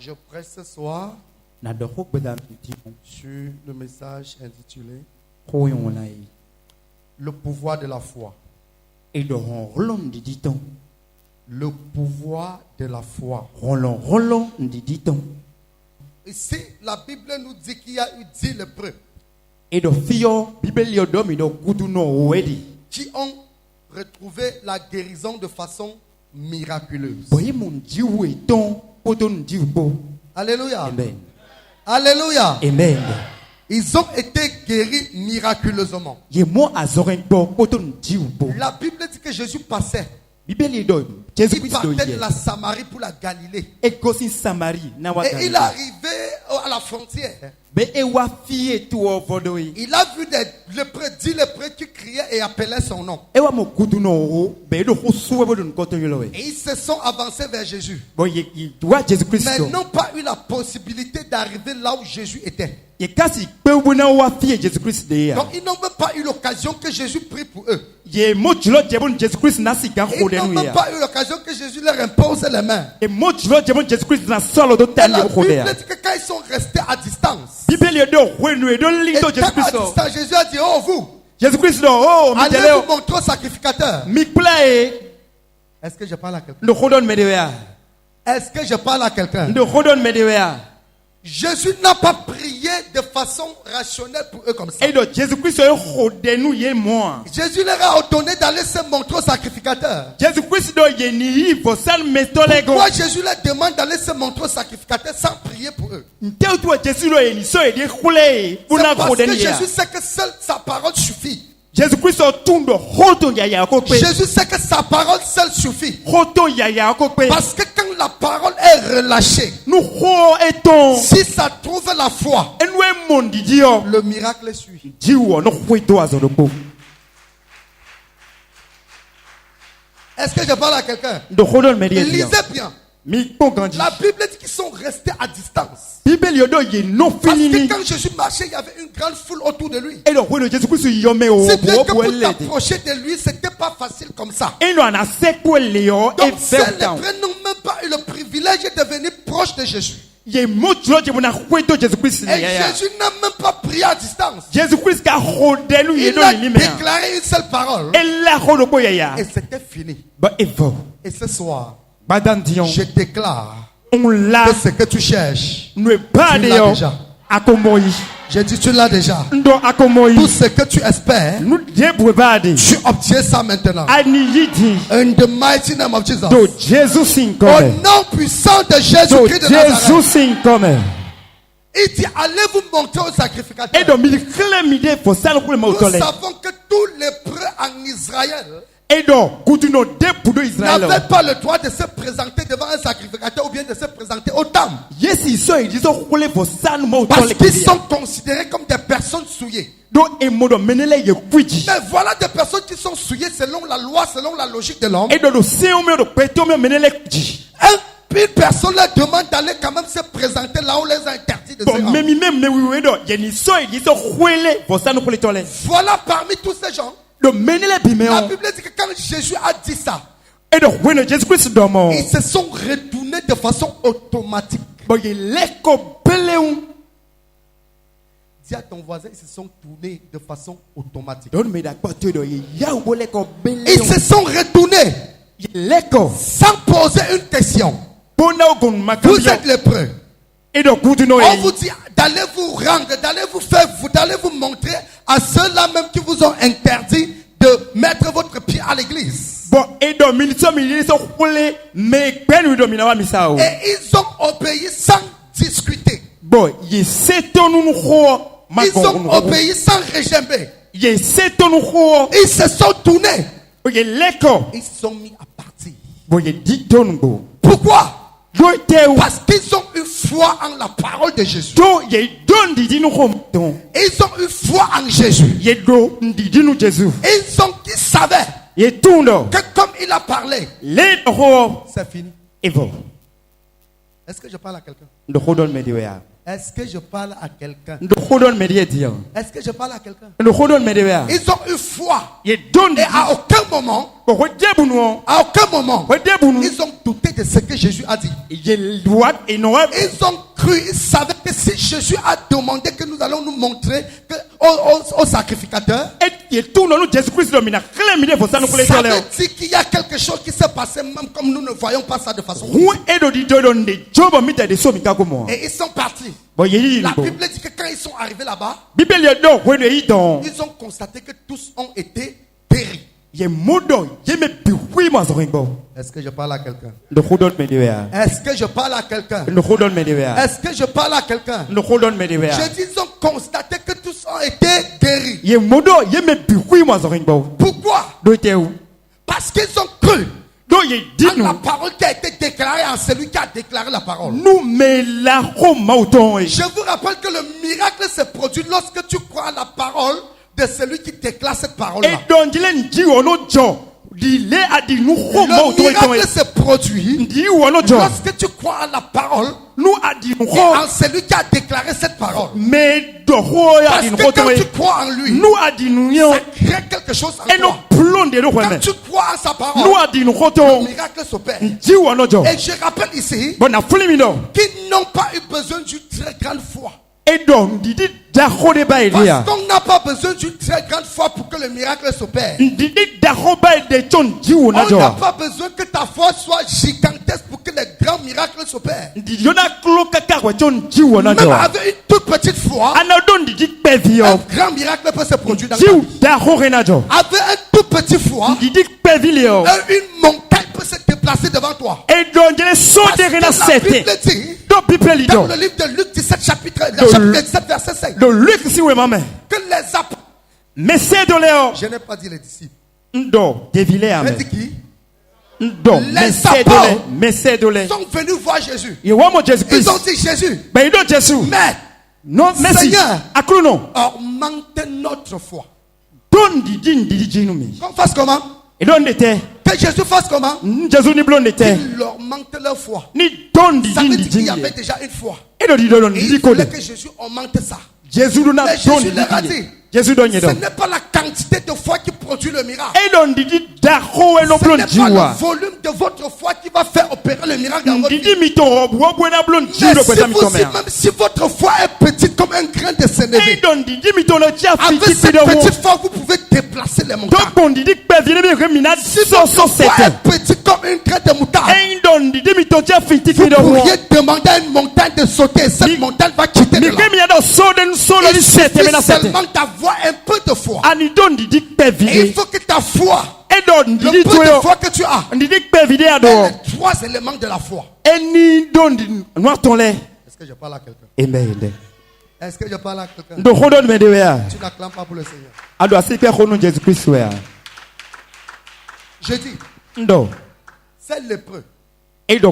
Je prêche ce soir sur le message intitulé Le pouvoir de la foi. Le pouvoir de la foi. Ici, la Bible nous dit qu'il y a eu 10 lépreux qui ont retrouvé la guérison de façon miraculeuse. Alléluia. Amen. Alléluia. Amen. Ils ont été guéris miraculeusement. La Bible dit que Jésus passait. Il partait de la Samarie pour la Galilée. Et il arrivait à la frontière. Il a vu des lépreux, 10 lépreux qui criaient et appelaient son nom. Et ils se sont avancés vers Jésus. Mais ils n'ont pas eu la possibilité d'arriver là où Jésus était. Donc ils n'ont même pas eu l'occasion que Jésus prie pour eux. Ils n'ont même pas eu l'occasion que Jésus leur impose les mains. Et la Bible dit que quand ils sont restés à distance, Jésus a dit, oh vous, allez vous montrer au sacrificateur. Est-ce que je parle à quelqu'un? Est-ce que je parle à quelqu'un? Jésus n'a pas prié de façon rationnelle pour eux comme ça. Jésus leur a ordonné d'aller se montrer au sacrificateur. Pourquoi Jésus leur demande d'aller se montrer au sacrificateur sans prier pour eux? C'est parce que Jésus sait que seule sa parole suffit. Jésus sait que sa parole seule suffit. Parce que quand la parole est relâchée, si ça trouve la foi, le miracle suit. Est-ce que je parle à quelqu'un? Lisez bien. La Bible dit qu'ils sont restés à distance. Parce que quand Jésus marchait, il y avait une grande foule autour de lui. C'est bien que pour t'approcher de lui, c'était pas facile comme ça. Donc ces lépreux n'ont même pas eu le privilège de venir proche de Jésus. Et Jésus n'a même pas prié à distance. Il a déclaré une seule parole. Et c'était fini. Et ce soir, je déclare que ce que tu cherches, tu l'as déjà. J'ai dit tu l'as déjà. Tout ce que tu espères, tu obtiens ça maintenant. In the mighty name of Jesus. Au nom puissant de Jésus-Christ de Nazareth. Il dit allez vous montrer au sacrificateur. Nous savons que tous les prêts en Israël n'avaient pas le droit de se présenter devant un sacrificateur ou bien de se présenter au temple. Parce qu'ils sont considérés comme des personnes souillées. Mais voilà des personnes qui sont souillées selon la loi, selon la logique de l'homme. Une personne leur demande d'aller quand même se présenter là où les a interdits de se rendre. Voilà parmi tous ces gens. La Bible dit que quand Jésus a dit ça, ils se sont retournés de façon automatique. Dis à ton voisin, ils se sont tournés de façon automatique. Ils se sont retournés sans poser une question. Vous êtes lépreux. On vous dit d'aller vous rendre, d'aller vous montrer à ceux-là même qui vous ont interdit de mettre votre pied à l'église. Et ils ont obéi sans discuter. Ils ont obéi sans régimber. Ils se sont tournés. Ils se sont mis à partir. Pourquoi? Parce qu'ils ont eu foi en la parole de Jésus. Ils ont eu foi en Jésus. Ils savaient que comme il a parlé, c'est fini. Est-ce que je parle à quelqu'un? Est-ce que je parle à quelqu'un? Est-ce que je parle à quelqu'un? Ils ont eu foi. Et à aucun moment, ils ont douté de ce que Jésus a dit. Ils ont cru, ils savaient que si Jésus a demandé que nous allons nous montrer que, aux sacrificateurs, ça veut dire qu'il y a quelque chose qui s'est passé même comme nous ne voyons pas ça de façon. Et ils sont partis. La Bible dit que quand ils sont arrivés là-bas, ils ont constaté que tous ont été péris. Est-ce que je parle à quelqu'un? Est-ce que je parle à quelqu'un? Est-ce que je parle à quelqu'un? Je dis, ils ont constaté que tous ont été guéris. Pourquoi? Parce qu'ils ont cru en la parole qui a été déclarée, en celui qui a déclaré la parole. Je vous rappelle que le miracle se produit lorsque tu crois à la parole de celui qui déclare cette parole-là. Le miracle se produit lorsque tu crois à la parole et en celui qui a déclaré cette parole. Parce que quand tu crois en lui, ça crée quelque chose en toi. Quand tu crois en sa parole, le miracle s'opère. Et je rappelle ici qu'ils n'ont pas eu besoin d'une très grande foi. Parce qu'on n'a pas besoin d'une très grande foi pour que le miracle s'opère. On n'a pas besoin que ta foi soit gigantesque pour que les grands miracles s'opèrent. Même avec une toute petite foi, un grand miracle peut se produire dans ta vie. Avec un tout petit foi, une montagne peut se déplacer devant toi. Parce que la Bible dit, dans le livre de Luc 17, chapitre 17, verset 5, que les apôtres, je n'ai pas dit les disciples, j'ai dit qui? Les apôtres sont venus voir Jésus. Ils ont dit Jésus, mais Seigneur, augmente notre foi. Qu'on fasse comment? Que Jésus fasse comment? Qu'il leur manque leur foi. Ça veut dire qu'il y avait déjà une foi. Et il voulait que Jésus augmente ça. Mais Jésus leur a dit, ce n'est pas la quantité de foi qui produit le miracle. Ce n'est pas le volume de votre foi qui va faire opérer le miracle dans votre vie. Mais même si votre foi est petite comme un grain de sénévé, avec cette petite foi, vous pouvez déplacer les montagnes. Si votre foi est petite comme un grain de moutarde, vous pourriez demander à une montagne de sauter. Cette montagne va quitter de là. Il suffit seulement d'avoir un peu de foi. Et il faut que ta foi, le peu de foi que tu as, ait les trois éléments de la foi. Est-ce que je parle à quelqu'un? Est-ce que je parle à quelqu'un? Tu n'acclames pas pour le Seigneur. Je dis, c'est lépreux. Ce n'était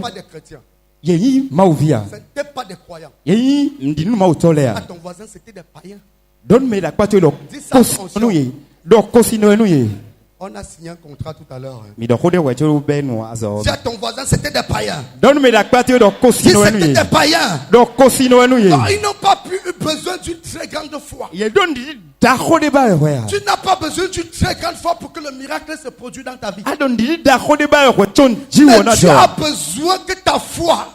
pas des chrétiens. Ce n'était pas des croyants. À ton voisin, c'était des païens. Dis ça, on a signé un contrat tout à l'heure. Dis à ton voisin, c'était des païens. Si c'était des païens, non, ils n'ont pas eu besoin d'une très grande foi. Tu n'as pas besoin d'une très grande foi pour que le miracle se produise dans ta vie. Mais tu as besoin que ta foi ait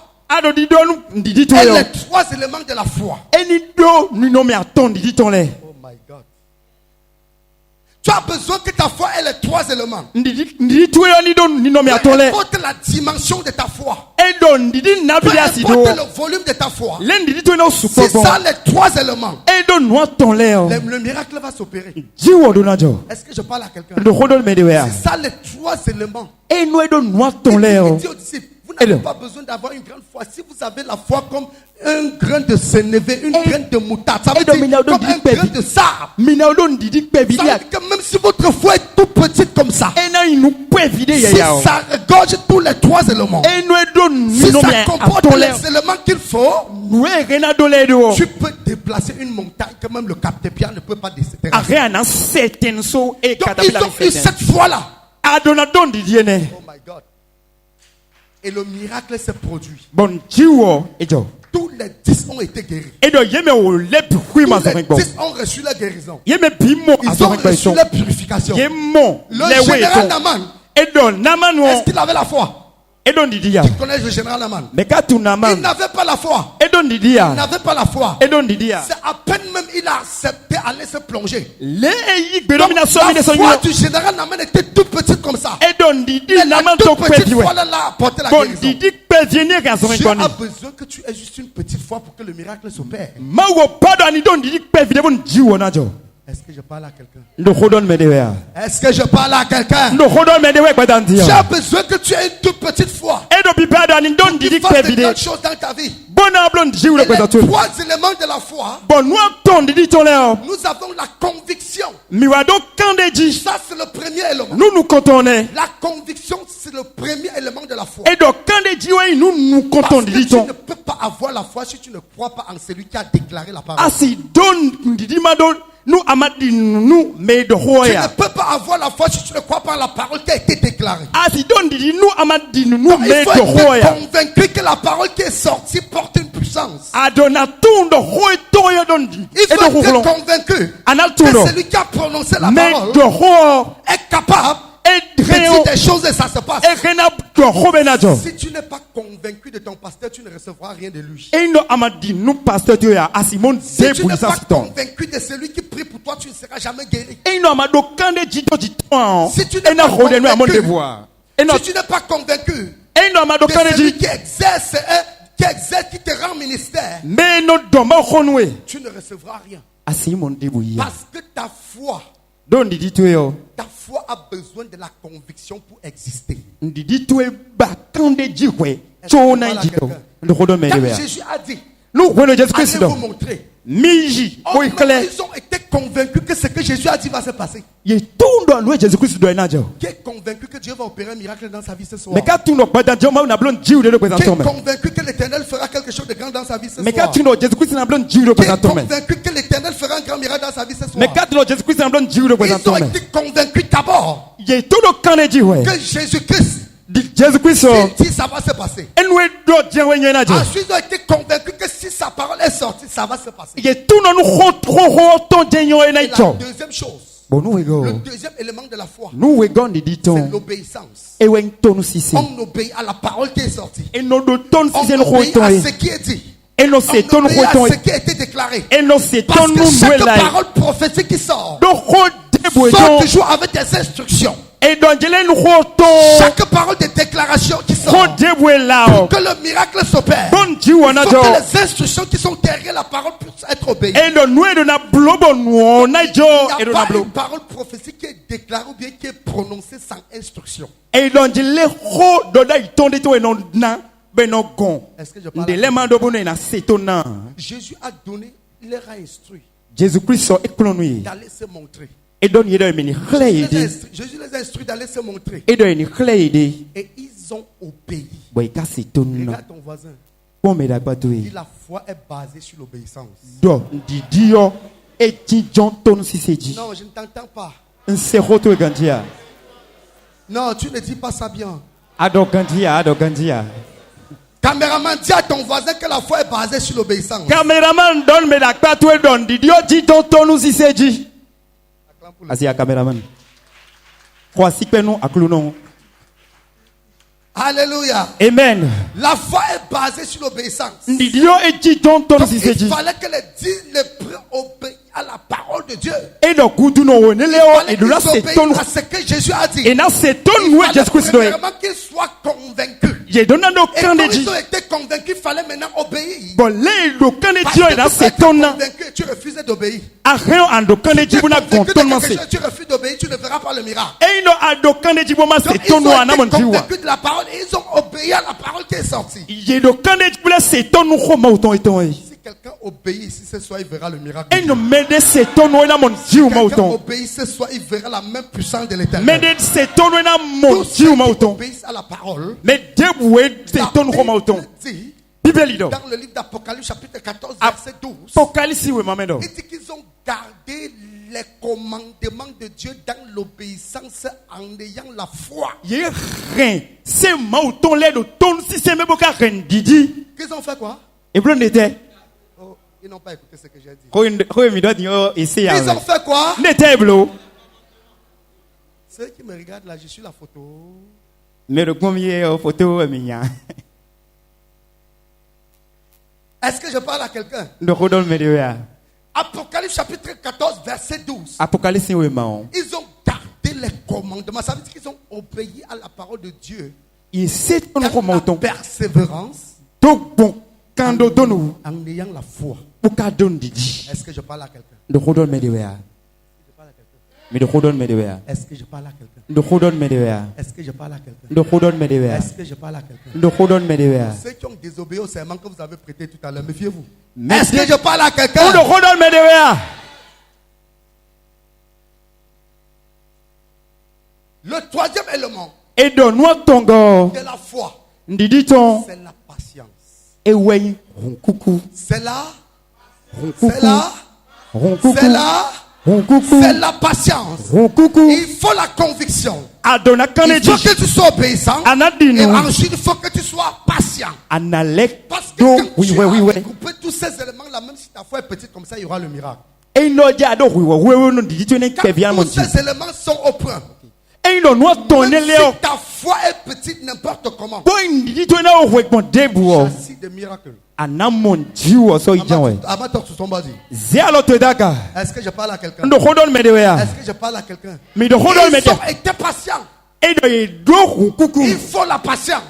les trois éléments de la foi. Oh my God. Tu as besoin que ta foi ait les trois éléments. Peu importe la dimension de ta foi, peu importe le volume de ta foi, c'est ça les trois éléments. Le miracle va s'opérer. Est-ce que je parle à quelqu'un? C'est ça les trois éléments. Il dit aux disciples, vous n'avez pas besoin d'avoir une grande foi. Si vous avez la foi comme un grain de sénévé, une graine de moutarde, ça veut dire comme un grain de sable. Ça veut dire que même si votre foi est tout petite comme ça, si ça regorge tous les trois éléments, si ça comporte les éléments qu'il faut, tu peux déplacer une montagne que même le capteur ne peut pas déplacer. Donc ils ont eu cette foi-là. Oh my God. Et le miracle s'est produit. Tous les 10 ont été guéris. Et donc, les 10 ont reçu la guérison. Ils ont reçu la purification. Le général Naman, est-ce qu'il avait la foi? Tu connais le général Naman? Il n'avait pas la foi. Il n'avait pas la foi. C'est à peine même il a accepté aller se plonger. Donc, la foi du général Naman était toute petite comme ça. Mais la toute petite foi là a apporté la guérison. Dieu a besoin que tu aies juste une petite foi pour que le miracle s'opère. Est-ce que je parle à quelqu'un? Est-ce que je parle à quelqu'un? Tu as besoin que tu aies une toute petite foi. Tu fasses de grandes choses dans ta vie. Et les 3 éléments de la foi, nous avons la conviction. Ça, c'est le premier élément. La conviction, c'est le premier élément de la foi. Parce que tu ne peux pas avoir la foi si tu ne crois pas en celui qui a déclaré la parole. Tu ne peux pas avoir la foi si tu ne crois pas en la parole qui a été déclarée. Donc, il faut être convaincu que la parole qui est sortie porte une puissance. Il faut être convaincu que celui qui a prononcé la parole est capable de dire des choses et ça se passe. Si tu n'es pas convaincu de ton pasteur, tu ne recevras rien de lui. Si tu n'es pas convaincu de celui qui prie pour toi, tu ne seras jamais guéri. Si tu n'es pas convaincu de celui qui exerce, qui te rend ministère, tu ne recevras rien. Parce que ta foi a besoin de la conviction pour exister. Quand Jésus a dit, allez vous montrer, ils ont été convaincus que ce que Jésus a dit va se passer. Qui est convaincu que Dieu va opérer un miracle dans sa vie ce soir? Qui est convaincu que l'Éternel fera quelque chose de grand dans sa vie ce soir? Qui est convaincu que l'Éternel fera un grand miracle dans sa vie ce soir? Ils ont été convaincus d'abord que Jésus-Christ si ça va se passer. Ensuite, ils ont été convaincus que si sa parole est sortie, ça va se passer. Et la deuxième chose, le deuxième élément de la foi, c'est l'obéissance. On obéit à la parole qui est sortie. On obéit à ce qui est dit. On obéit à ce qui a été déclaré. Parce que chaque parole prophétique qui sort toujours avec des instructions. Chaque parole de déclaration qui sort pour que le miracle s'opère, il faut que les instructions qui sont derrière la parole puissent être obéies. Il n'y a pas une parole prophétique qui est déclarée ou bien qui est prononcée sans instruction. Est-ce que je parle? Jésus a donné, il leur a instruit d'aller se montrer. Jésus les a instruits d'aller se montrer. Et ils ont obéi. Regarde ton voisin. Et la foi est basée sur l'obéissance. Non, je ne t'entends pas. Non, tu ne dis pas ça bien. Caméraman, dis à ton voisin que la foi est basée sur l'obéissance. Caméraman, donne-moi la carte. Asia caméraman. Alléluia. Amen. La foi est basée sur l'obéissance. Donc, il fallait que les 10 lépreux obéissent à la parole de Dieu. Il fallait qu'ils obéissent à ce que Jésus a dit. Il fallait premièrement qu'ils soient convaincus. Et quand ils ont été convaincus, il fallait maintenant obéir. Parce que tu étais convaincu et tu refusais d'obéir. Si tu es convaincu de quelque chose, tu refuses d'obéir, tu ne verras pas le miracle. Donc, ils ont été convaincus de la parole et ils ont obéi à la parole qui est sortie. Si quelqu'un obéit ici ce soir, il verra le miracle. Si quelqu'un obéit ce soir, il verra la même puissance de l'Éternel. Tous ceux qui obéissent à la parole, la Bible dit, dans le livre d'Apocalypse chapitre 14 verset 12, il dit qu'ils ont gardé les commandements de Dieu dans l'obéissance en ayant la foi. Qu'ils ont fait quoi? Et puis on était. Oh, ils n'ont pas écouté ce que j'ai dit. Ils ont fait quoi? Ceux qui me regardent là, je suis la photo. Mais le premier photo est mignon. Est-ce que je parle à quelqu'un? Apocalypse chapitre 14, verset 12. Apocalypse, ils ont gardé les commandements. Ça veut dire qu'ils ont obéi à la parole de Dieu. Dans la persévérance. En ayant la foi. Est-ce que je parle à quelqu'un? Est-ce que je parle à quelqu'un? Est-ce que je parle à quelqu'un? Est-ce que je parle à quelqu'un? Ceux qui ont désobéi au serment que vous avez prêté tout à l'heure, méfiez-vous. Est-ce que je parle à quelqu'un? Le troisième élément de la foi, c'est la patience. C'est la patience. Il faut la conviction. Il faut que tu sois obéissant. Et ensuite, il faut que tu sois patient. Parce que quand tu as découpé tous ces éléments-là, même si ta foi est petite comme ça, il y aura le miracle. Quand tous ces éléments sont au point, même si ta foi est petite n'importe comment, châssis de miracles. Est-ce que je parle à quelqu'un? Est-ce que je parle à quelqu'un? Ils ont été patients. Il faut la patience.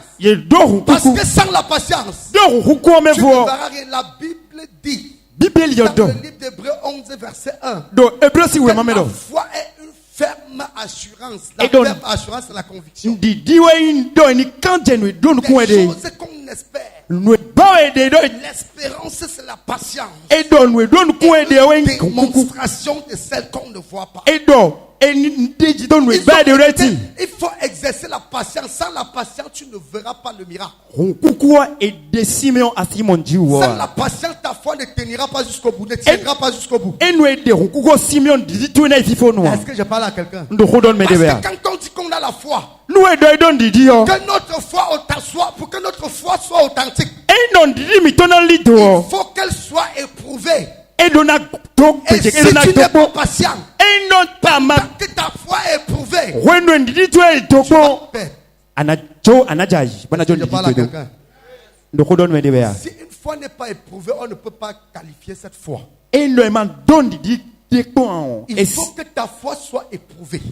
Parce que sans la patience, tu ne verras rien. La Bible dit dans le livre d'Hébreux 11 verset 1 que la foi est une ferme assurance. La ferme assurance, c'est la conviction. Des choses qu'on espère. L'espérance, c'est la patience. Et une démonstration de celle qu'on ne voit pas. Il faut exercer la patience. Sans la patience, tu ne verras pas le miracle. Sans la patience, ta foi ne tenira pas jusqu'au bout. Ne tiendra pas jusqu'au bout. Est-ce que je parle à quelqu'un? Parce que quand on dit qu'on a la foi, que notre foi pour que notre foi soit authentique, il faut qu'elle soit éprouvée. Et si tu n'es pas patient, tant que ta foi est éprouvée, tu vas perdre. Je parle à quelqu'un. Si une foi n'est pas éprouvée, on ne peut pas qualifier cette foi. Il faut que ta foi soit éprouvée.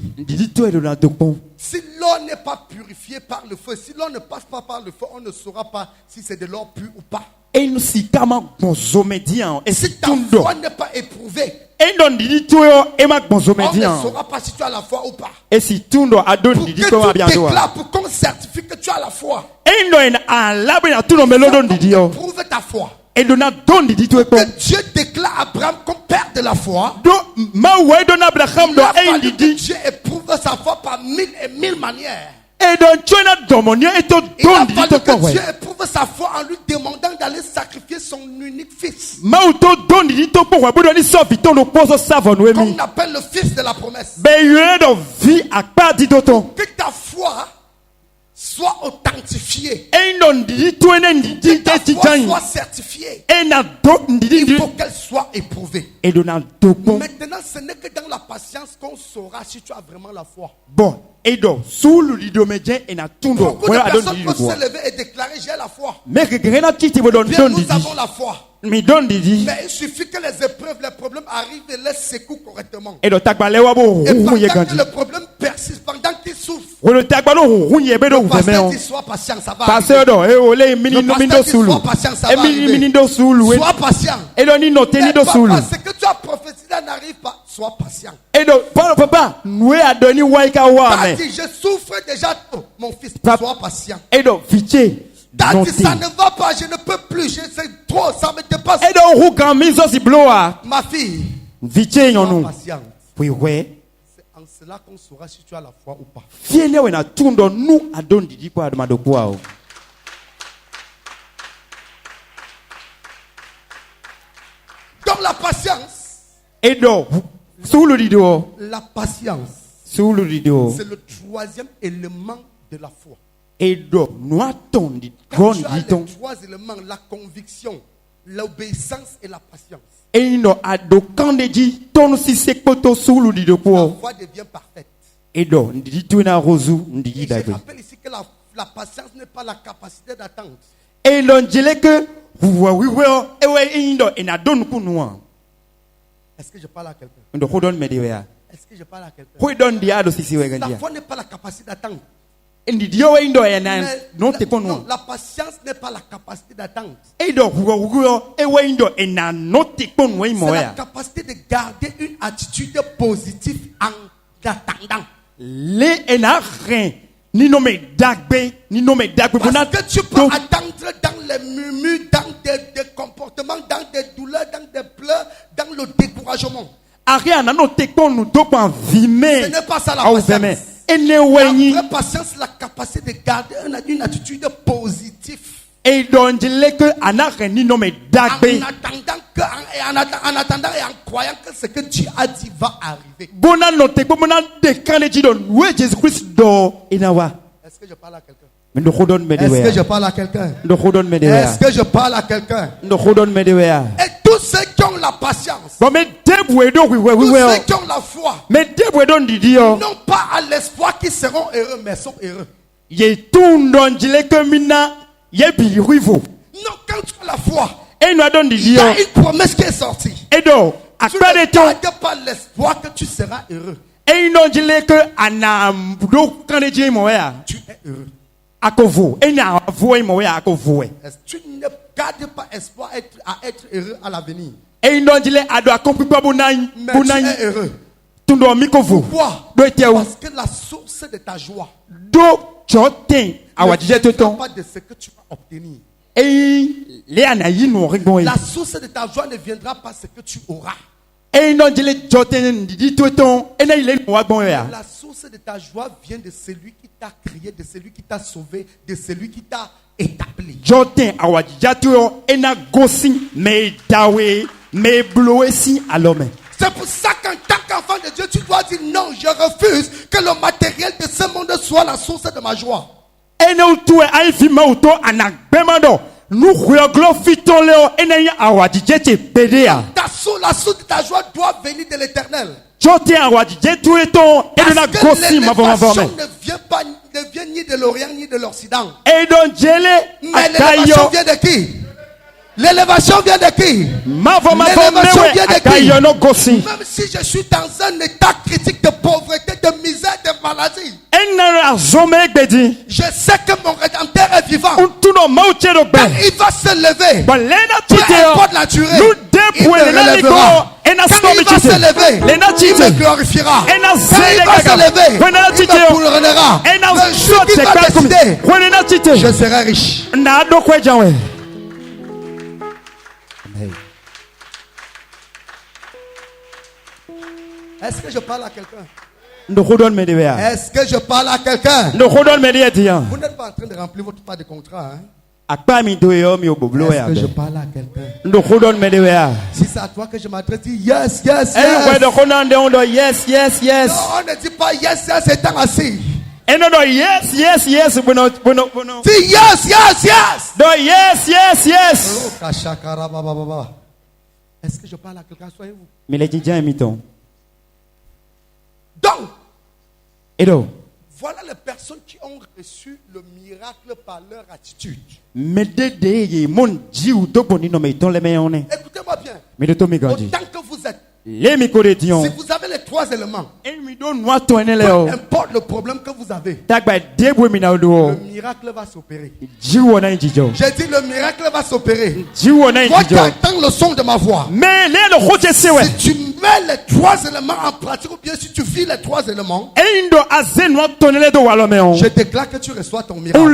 Si l'or n'est pas purifié par le feu, si l'or ne passe pas par le feu, on ne saura pas si c'est de l'or pur ou pas. Si ta foi n'est pas éprouvée, on ne saura pas si tu as la foi ou pas. Pour que tu déclares, pour qu'on certifie que tu as la foi, prouve ta foi. Que Dieu déclare à Abraham comme père de la foi. Il a fallu que Dieu éprouve sa foi par 1000 et 1000 manières. Il a fallu que Dieu éprouve sa foi en lui demandant d'aller sacrifier son unique fils. Qu'on appelle le fils de la promesse. Que ta foi soit authentifiée. Que ta foi soit certifiée. Il faut qu'elle soit éprouvée. Maintenant, ce n'est que dans la patience qu'on saura si tu as vraiment la foi. Beaucoup de personnes peuvent se lever et déclarer j'ai la foi. Bien, nous avons la foi. Mais il suffit que les épreuves, les problèmes arrivent et les secouent correctement. Et pendant que le problème persiste, pendant qu'il souffre, le pasteur dit sois patient, ça va arriver. Le pasteur dit sois patient, ça va arriver. Sois patient. Ce que tu as prophétisé n'arrive pas, sois patient. T'as dit je souffre déjà, mon fils, sois patient. T'as dit ça ne va pas, je ne peux plus, c'est trop, ça me dépasse. Ma fille, sois patiente. C'est en cela qu'on saura si tu as la foi ou pas. Donc la patience. La patience. C'est le troisième élément de la foi. Quand tu as les trois éléments, la conviction, l'obéissance et la patience. Et la voix devient parfaite. Je rappelle ici que la patience n'est pas la capacité d'attendre. Et l'on dirait que est-ce que je parle à quelqu'un? Est-ce que je parle à quelqu'un? La foi n'est pas la capacité d'attendre. Non, la patience n'est pas la capacité d'attendre. C'est la capacité de garder une attitude positive en attendant. Parce que tu peux attendre dans les murmures, dans des comportements, dans des douleurs, dans des pleurs, dans le découragement. Ce n'est pas ça la patience. La vraie patience, la capacité de garder une attitude positive. En attendant et en croyant que ce que tu as dit va arriver. Est-ce que je parle à quelqu'un? Est-ce que je parle à quelqu'un? Est-ce que je parle à quelqu'un? Et tous ceux qui ont la patience, tous ceux qui ont la foi, n'ont pas à l'espoir qu'ils seront heureux, mais sont heureux. Non, quand tu as la foi, il y a une promesse qui est sortie. Tu ne gardes pas l'espoir que tu seras heureux. Tu es heureux. Tu ne gardes pas espoir à être heureux à l'avenir. Mais tu es heureux. Pourquoi? Parce que la source de ta joie ne viendra pas de ce que tu vas obtenir. La source de ta joie ne viendra pas de ce que tu auras. La source de ta joie vient de celui qui t'a créé, de celui qui t'a sauvé, de celui qui t'a établi. C'est pour ça qu'en tant qu'enfant de Dieu, tu dois dire non, je refuse que le matériel de ce monde soit la source de ma joie. La source de ta joie doit venir de l'Éternel. Parce que l'élévation ne vient ni de l'Orient ni de l'Occident. Mais l'élévation vient de qui? L'élévation vient de qui? L'élévation vient de qui? Même si je suis dans un état critique de pauvreté, de misère, de maladie, je sais que mon Rédempteur est vivant. Quand il va se lever, peu importe la durée, il me relèvera. Quand il va se lever, il me glorifiera. Quand il va se lever, il me couronera. Le jour qu'il va décider, je serai riche. Est-ce que je parle à quelqu'un? Est-ce que je parle à quelqu'un? Vous n'êtes pas en train de remplir votre part de contrat, hein? Est-ce que je parle à quelqu'un? Si c'est à toi que je m'adresse, dis yes, yes, yes. Yes, non, on ne dit pas yes, yes, étant assis. yes, yes, yes. Dis yes, yes, yes. No, yes, yes, yes. Est-ce que je parle à quelqu'un? Soyez-vous. Donc, voilà les personnes qui ont reçu le miracle par leur attitude. Écoutez-moi bien. Autant que vous êtes, si vous avez les trois éléments, peu importe le problème que vous avez, le miracle va s'opérer. J'ai dit le miracle va s'opérer. Toi qui entends le son de ma voix, si tu mets les trois éléments en pratique ou bien si tu vis les trois éléments, je déclare que tu reçois ton miracle. Je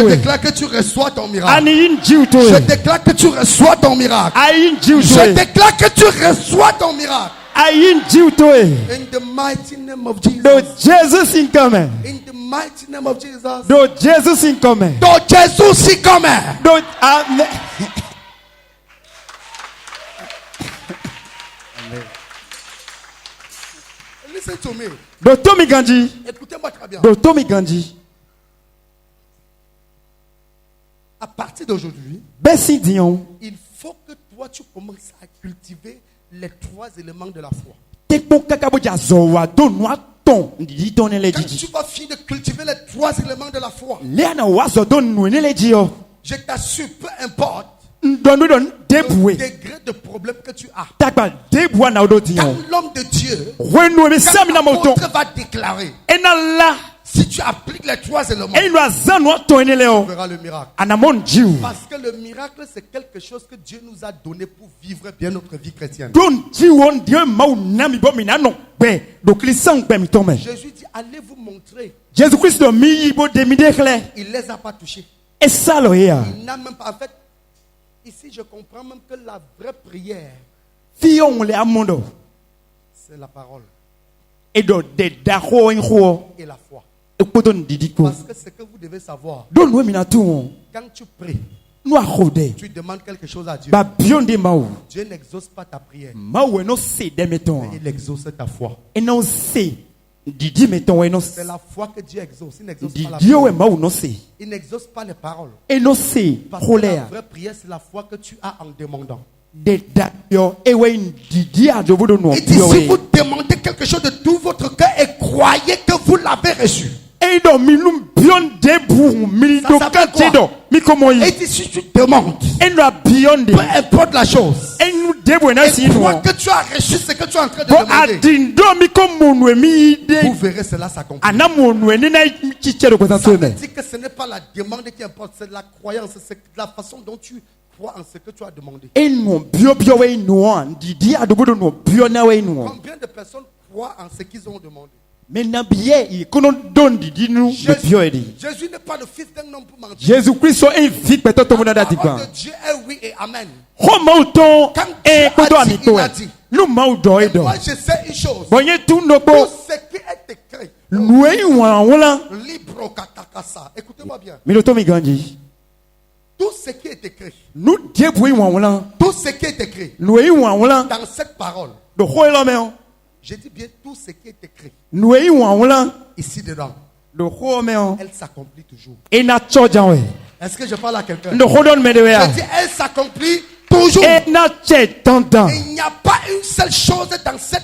déclare que tu reçois ton miracle. Je déclare que tu reçois ton miracle. Je déclare que tu reçois ton miracle. In the mighty name of Jesus. In the mighty name of Jesus. Listen to me. Écoutez-moi très bien. À partir d'aujourd'hui, il faut que toi tu commences à cultiver les 3 éléments de la foi. Quand tu vas finir de cultiver les 3 éléments de la foi, je t'assure, peu importe le degré de problème que tu as, quand l'homme de Dieu, quand l'apôtre va déclarer, si tu appliques les 3 éléments, tu verras le miracle. Parce que le miracle, c'est quelque chose que Dieu nous a donné pour vivre bien notre vie chrétienne. Jésus dit, allez vous montrer. Il ne les a pas touchés. Il n'a même pas. En fait, ici, je comprends même que la vraie prière, c'est la parole. Et la foi. Parce que ce que vous devez savoir, quand tu pries, tu demandes quelque chose à Dieu. Dieu n'exauce pas ta prière, mais il exauce ta foi. C'est la foi que Dieu exauce. Il n'exauce pas la prière. Il n'exauce pas les paroles. Parce que la vraie prière, c'est la foi que tu as en demandant. Et si vous demandez quelque chose de tout votre cœur et croyez que vous l'avez reçu, et si tu demandes, peu importe la chose, et crois que tu as reçu ce que tu es en train de demander, vous verrez cela s'accomplir. Ça veut dire que ce n'est pas la demande qui importe, c'est la croyance, c'est la façon dont tu crois en ce que tu as demandé. Combien de personnes croient en ce qu'ils ont demandé? Jésus n'est pas le fils d'un homme pour mentir. Jésus-Christ est la parole de Dieu est oui et amen. Quand Dieu a dit, il a dit. Et moi je sais une chose. Tout ce qui est écrit, libre katakasa. Écoutez-moi bien. Tout ce qui est écrit. Tout ce qui est écrit. Dans cette parole. Je dis bien tout ce qui est écrit. Ici dedans. Elle s'accomplit toujours. Est-ce que je parle à quelqu'un? Je dis elle s'accomplit toujours. Il n'y a pas une seule chose dans ce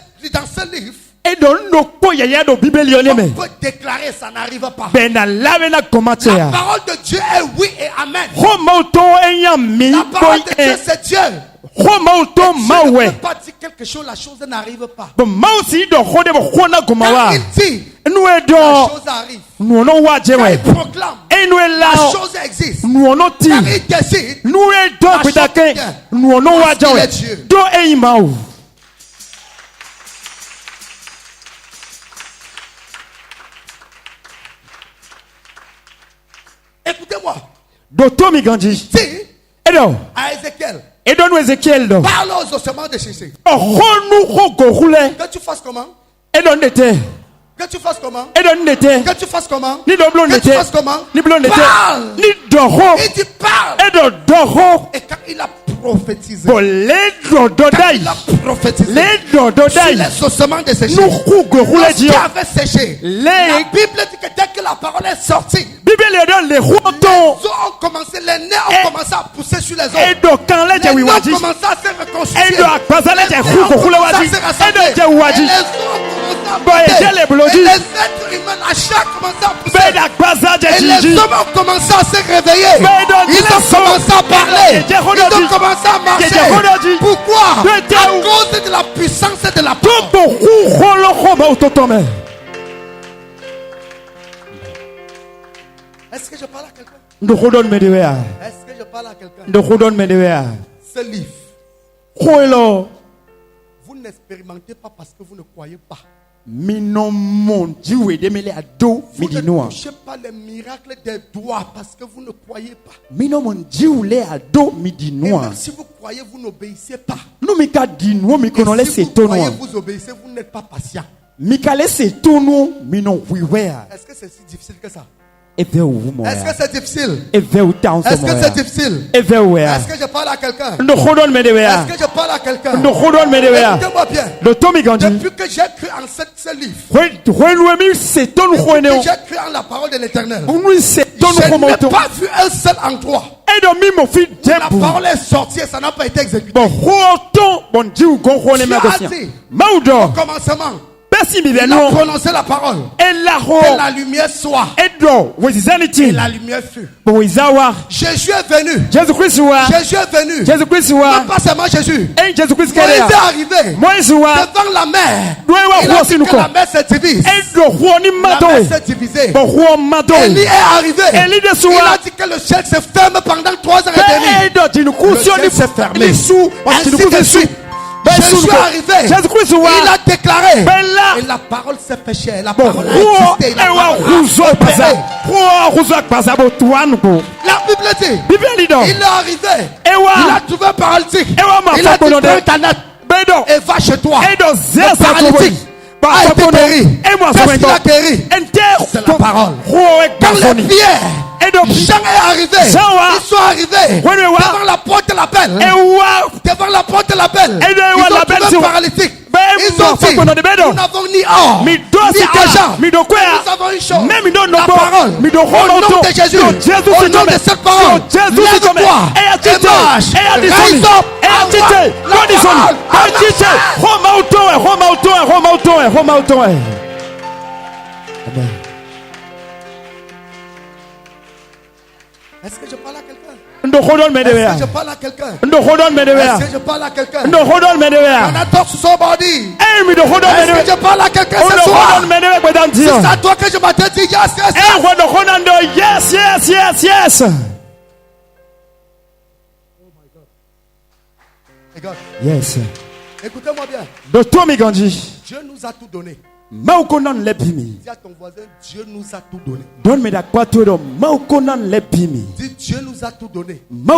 livre. On peut déclarer, ça n'arrive pas. La parole de Dieu est oui et amen. La parole de Dieu c'est Dieu. Dieu ne peut pas dire quelque chose, la chose n'arrive pas. Quand il dit, la chose arrive. Quand il proclame, la chose existe. Quand il décide, la chose vient. Parce qu'il est Dieu. Écoutez-moi. À Ézéchiel, parle aux ossements déchirés. Que tu fasses comment? Que tu fasses comment? Que tu fasses comment? Que tu fasses comment? Parle. Il dit parle. Et quand il a prophétisé, sur les ossements desséchés, lorsqu'ils avaient séché, la Bible dit que dès que la parole est sortie, les os ont commencé, les nez ont commencé à pousser sur les os. Les os ont commencé à se reconstruire. Les os ont commencé à se rassembler. Et les os ont commencé à monter. Et les êtres humains à chaque commencé à pousser. Et les hommes ont commencé à se réveiller. Ils ont commencé à parler. Ils ont commencé à marcher. Pourquoi? À cause de la puissance de la parole. Est-ce que je parle à quelqu'un? Est-ce que je parle à quelqu'un? Ce livre, vous n'expérimentez pas parce que vous ne croyez pas. Vous ne touchez pas les miracles des doigts parce que vous ne croyez pas. Et même si vous croyez, vous n'obéissez pas. Et si vous croyez, vous obéissez, vous n'êtes pas patient. Est-ce que c'est si difficile que ça? Est-ce que c'est difficile? Est-ce que c'est difficile? Est-ce que je parle à quelqu'un? Est-ce que je parle à quelqu'un? Écoutez-moi bien. Depuis que j'ai cru en ce livre, depuis que j'ai cru en la parole de l'Éternel, je n'ai pas vu un seul endroit où la parole est sortie et ça n'a pas été exécuté. Dieu a dit au commencement, il a prononcé la parole. Que la lumière soit. Et la lumière fut. Jésus est venu. Jésus est venu. Non pas seulement Jésus. Moïse est arrivé devant la mer. Il a dit que la mer se divise. La mer s'est divisée. Élie est arrivé. Il a dit que le ciel se ferme pendant 3 ans et demi. Le ciel s'est fermé. Ainsi de suite. Jésus est arrivé. Il a déclaré. Et la parole s'est fait chair. La parole a existé. La Bible dit. Il est arrivé. Il a trouvé un paralytique. Il a dit prends ta natte et va chez toi. Le paralytique a été guéri. Qu'est-ce qu'il a guéri? C'est la parole. Quand les pierres, Jean est arrivé. Ils sont arrivés devant la porte de l'appel. Devant la porte de l'appel. Ils ont trouvé un paralytique. Ils ont dit, nous n'avons ni or, ni argent, mais nous avons une chose, la parole. Au nom de Jésus, au nom de cette parole, lève-toi et marche. Rise up, Amen. Est-ce que je parle à quelqu'un? Est-ce que je parle à quelqu'un? Est-ce que je parle à quelqu'un? Can I talk to somebody? Est-ce que je parle à quelqu'un ce soir? C'est à toi que je m'attends dit yes. Oh my God. Regarde. Yes. Écoutez-moi bien. Dieu nous a tout donné. Dis à ton voisin, Dieu nous a tout donné. Dis, Dieu nous a tout donné. Il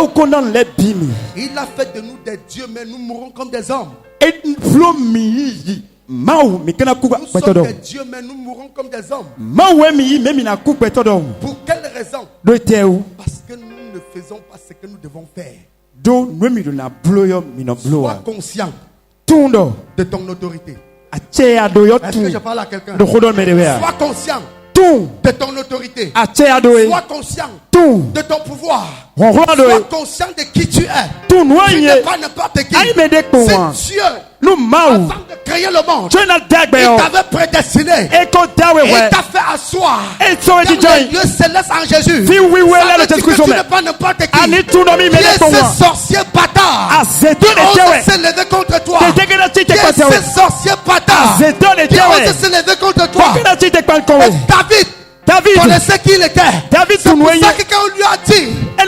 a fait de nous des dieux, mais nous mourrons comme des hommes. Nous sommes des dieux, mais nous mourons comme des hommes. Pour quelle raison? Parce que nous ne faisons pas ce que nous devons faire. Sois conscient de ton autorité. Est-ce que je parle à quelqu'un? Sois conscient de ton autorité. Sois conscient de ton pouvoir. Sois conscient de qui tu es. Tu n'es pas n'importe qui. C'est Dieu. Avant de créer le monde, il t'avait prédestiné. Il t'a fait asseoir dans les lieux célestes en Jésus. Ça veut dire que tu n'es pas n'importe qui. Qui est ce sorcier bâtard qui ose s'élever contre toi? Qui est ce sorcier bâtard qui ose s'élever contre toi? David connaissait qui il était. C'est pour ça que quand on lui a dit que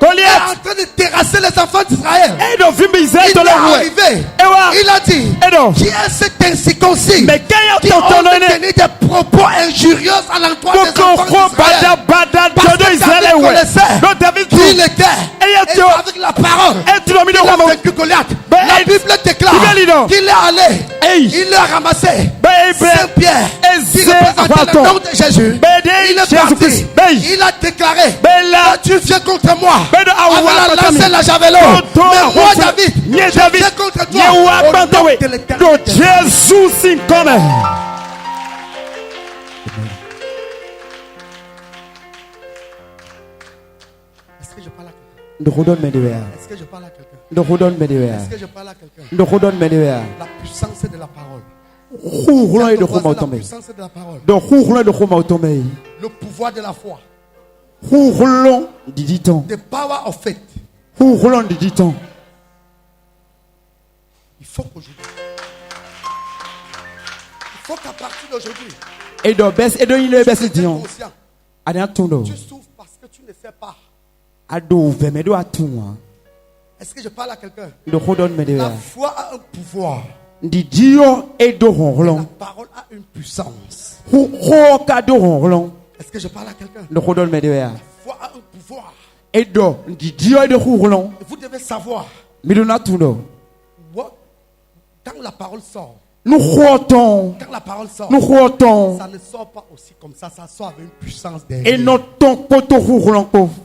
Goliath est en train de terrasser les enfants d'Israël, il est arrivé. Il a dit, qui est cet incirconcis qui ose tenir des propos injurieux à l'endroit des enfants d'Israël? Parce que David connaissait qui il était. Et avec la parole, il a vaincu Goliath. La Bible déclare qu'il est allé, il a ramassé Saint-Pierre qui représente le nom de Jésus. Il est parti, il a déclaré, tu viens contre moi avec la lance et la javelot. Mais moi David, je viens contre toi au nom de l'Éternel. Jésus come. Est-ce que je parle à quelqu'un? Est-ce que je parle à quelqu'un? Est-ce que je parle à quelqu'un? La puissance de la parole. La puissance de la parole. Le pouvoir de la foi. The power of faith. Il faut qu'aujourd'hui, il faut qu'à partir d'aujourd'hui, tu sois conscient. Tu souffres parce que tu ne sais pas. Est-ce que je parle à quelqu'un? La foi a un pouvoir. La parole a une puissance. Est-ce que je parle à quelqu'un? La foi a un pouvoir. Vous devez savoir. Quand la parole sort, Nous croitons. Quand la parole sort, nous croitons. Ça ne sort pas aussi comme ça sort avec une puissance derrière. Et notre ton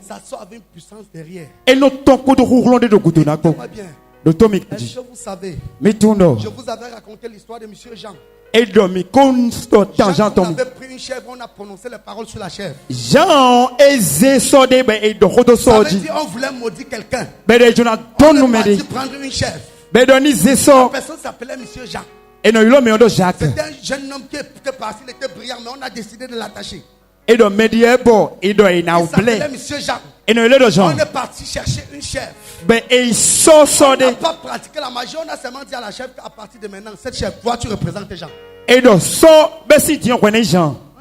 ça sort avec une puissance derrière. Et notre ton de bien. Est-ce que vous savez? Je vous avais raconté l'histoire de monsieur Jean. Jean, on avait pris une chèvre, on a prononcé les paroles sur la chèvre. Jean, ça veut dire on voulait maudire quelqu'un. On est parti prendre une chèvre. La personne s'appelait monsieur Jean. C'était un jeune homme qui était parti, il était brillant, mais on a décidé de l'attacher. Il s'appelait monsieur Jean. On est parti chercher une chèvre. On n'a pas pratiqué la magie, on a seulement dit à la chèvre qu'à partir de maintenant, cette chèvre, toi tu représentes Jean. On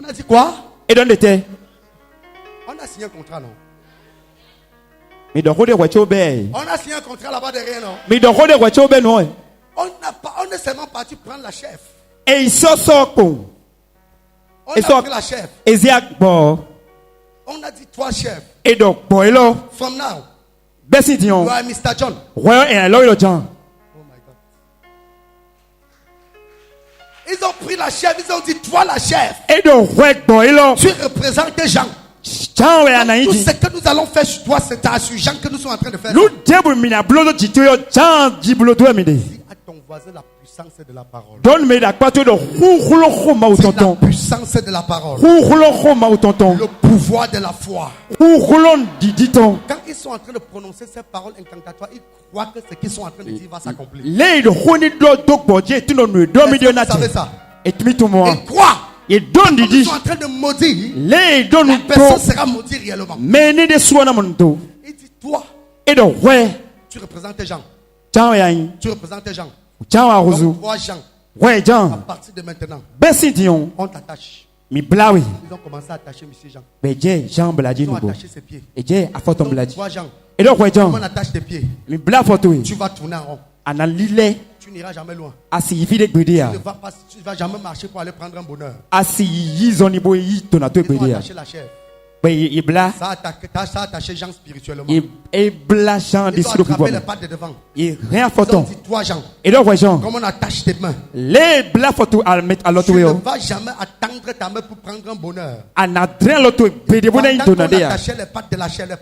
a dit quoi? On a signé un contrat, non? On a signé un contrat là-bas derrière, non? On est seulement parti prendre la chèvre. On a pris la chèvre. On a dit 3 chèvres. From now, you are Mr. John. Oh my God. Ils ont pris la chèvre, ils ont dit toi la chèvre. Tu représentes Jean. Tout ce que nous allons faire sur toi, c'est sur Jean que nous sommes en train de faire. À ton voisin, la puissance de la parole. La puissance de la parole. Le pouvoir de la foi. Quand ils sont en train de prononcer ces paroles incantatoires, ils croient que ce qu'ils sont en train de dire va s'accomplir. Vous savez ça? Ils croient. Ils sont en train de maudire. La personne sera maudite réellement. Il dit toi, tu représentes Jean. Tu représentes Jean. Donc, toi Jean, à partir de maintenant, on t'attache. Ils ont commencé à attacher monsieur Jean. Ils ont attaché ses pieds. Donc, toi Jean, on attache tes pieds. Tu vas tourner en rond. Tu n'iras jamais loin. Tu ne vas jamais marcher pour aller prendre un bonheur. Ils ont attaché la chèvre. Ça a attaché Jean spirituellement. Ils ont attrapé les pattes de devant. Ils ont dit toi Jean, comme on attache tes mains, tu ne vas jamais attendre ta main pour prendre un bonheur. Pendant qu'on attachait les pattes de la chèvre,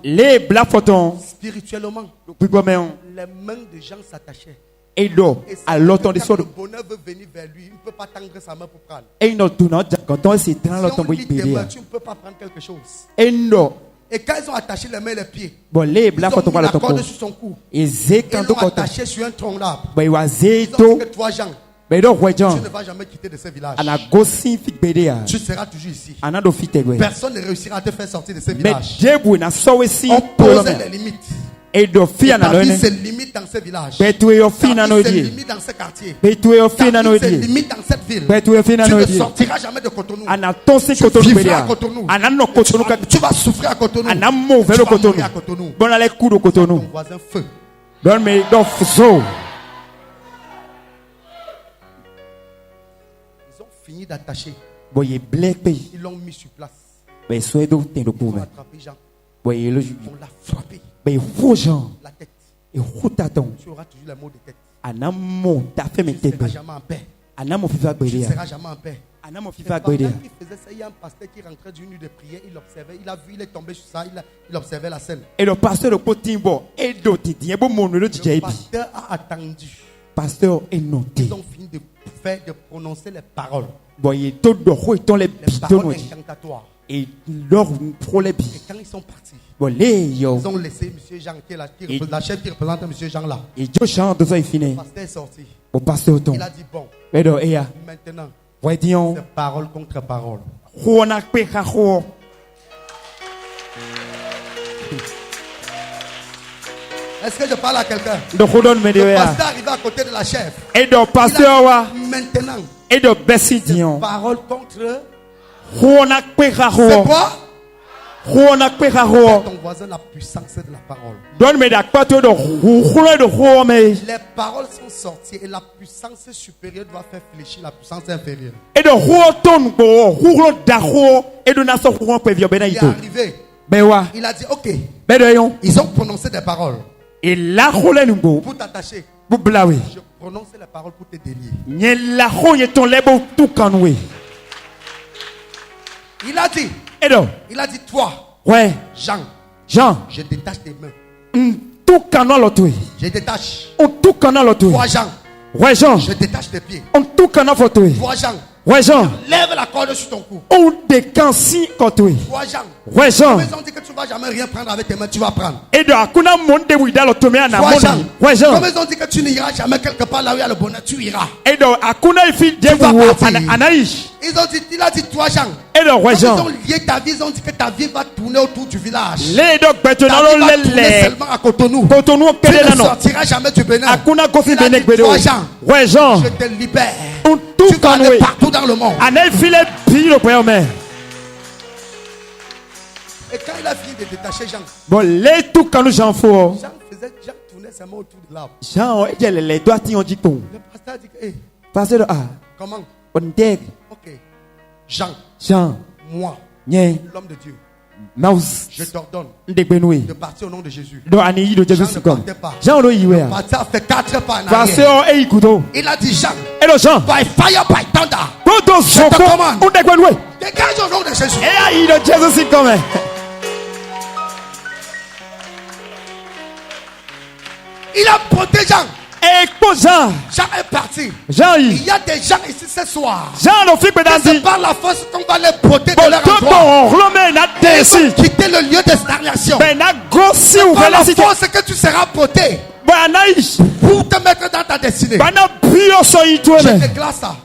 les pattes avant, spirituellement, les mains de Jean s'attachaient. Et quand le bonheur veut venir vers lui, il ne peut pas tendre sa main pour prendre. Si on lit tes mains, tu ne peux pas prendre quelque chose. Et quand ils ont attaché les mains et les pieds, ils ont mis la corde sur son cou. Ils l'ont attaché sur un tronc d'arbre. Ils ont dit que toi Jean, tu ne vas jamais quitter de ce village. Tu seras toujours ici. Personne ne réussira à te faire sortir de ce village. On posait les limites. Ta vie se limite dans ce village. Ta vie se limite dans ce quartier. Ta vie se limite dans cette ville. Tu ne sortiras jamais de Cotonou. Tu vivras à Cotonou. Tu vas souffrir à Cotonou. Tu vas mourir à Cotonou. Ton voisin feu. Ils ont fini d'attacher. Ils l'ont mis sur place. Ils ont attrapé Jean. On l'a frappé. La tête. Tu auras toujours les mots de tête. Tu ne seras jamais en paix. Tu ne seras jamais en paix. Pendant qu'il faisait ça, il y a un pasteur qui rentrait d'une nuit de prière. Il observait, il a vu, il est tombé sur ça, il observait la scène. Et le pasteur a attendu. Ils ont fini de prononcer les paroles. Les paroles incantatoires. Et quand ils sont partis, ils ont laissé M. Jean, la chef qui représente M. Jean là. Le pasteur est sorti. Il a dit bon, maintenant, c'est parole contre parole. Est-ce que je parle à quelqu'un? Le pasteur arrive à côté de la chef. Maintenant, c'est parole contre. C'est quoi? Ton voisin la puissance de la parole. Les paroles sont sorties et la puissance supérieure doit faire fléchir la puissance inférieure. Il est arrivé. Il a dit ok. Ils ont prononcé des paroles. Pour t'attacher. Je prononcer la parole pour te délier. Il a dit. Il a dit toi. Ouais. Jean. Je détache tes mains. Je détache. Toi Jean. Ouais Jean. Je détache tes pieds. Toi Jean. Ouais Jean. Lève la corde sur ton cou. On décansi kotoui. Toi Jean. Ouais Jean. Comme ils ont dit que tu vas jamais rien prendre avec tes mains, tu vas prendre. Et de akuna monde wida lo tomé na Toi Jean. Ouais Jean. Comme ils ont dit que tu n'iras jamais quelque part là où il y a le bonheur, tu iras. Et de akuna ifi Ils ont dit, il a dit toi Jean. Et de ouais Jean. Ils ont lié ta vie, ils ont dit que ta vie va tourner autour du village. Les donc ta vie va tourner seulement à Cotonou. Tu ne sortiras jamais du Bénin. Akuna kofi Bénin toi Jean. Ouais Jean. Je te libère. Tu vas aller partout dans le monde. Et quand il a fini de détacher Jean, Jean tournait ses mains autour de l'arbre. Le pasteur a dit hey, comment? Ok. Jean, moi, l'homme de Dieu, je t'ordonne de partir au nom de Jésus. Jean ne partait pas. Le pasteur a fait 4 pas en arrière. Il a dit Jean, by fire, by thunder, je te commande. Dégage au nom de Jésus. Il a protégé Jean. Jean est parti. Il y a des gens ici ce soir. C'est par la force qu'on va les protéger de leur endroit. Ils vont quitter le lieu de stagnation. C'est par la force que tu seras protégé pour te mettre dans ta destinée. Je déclare ça.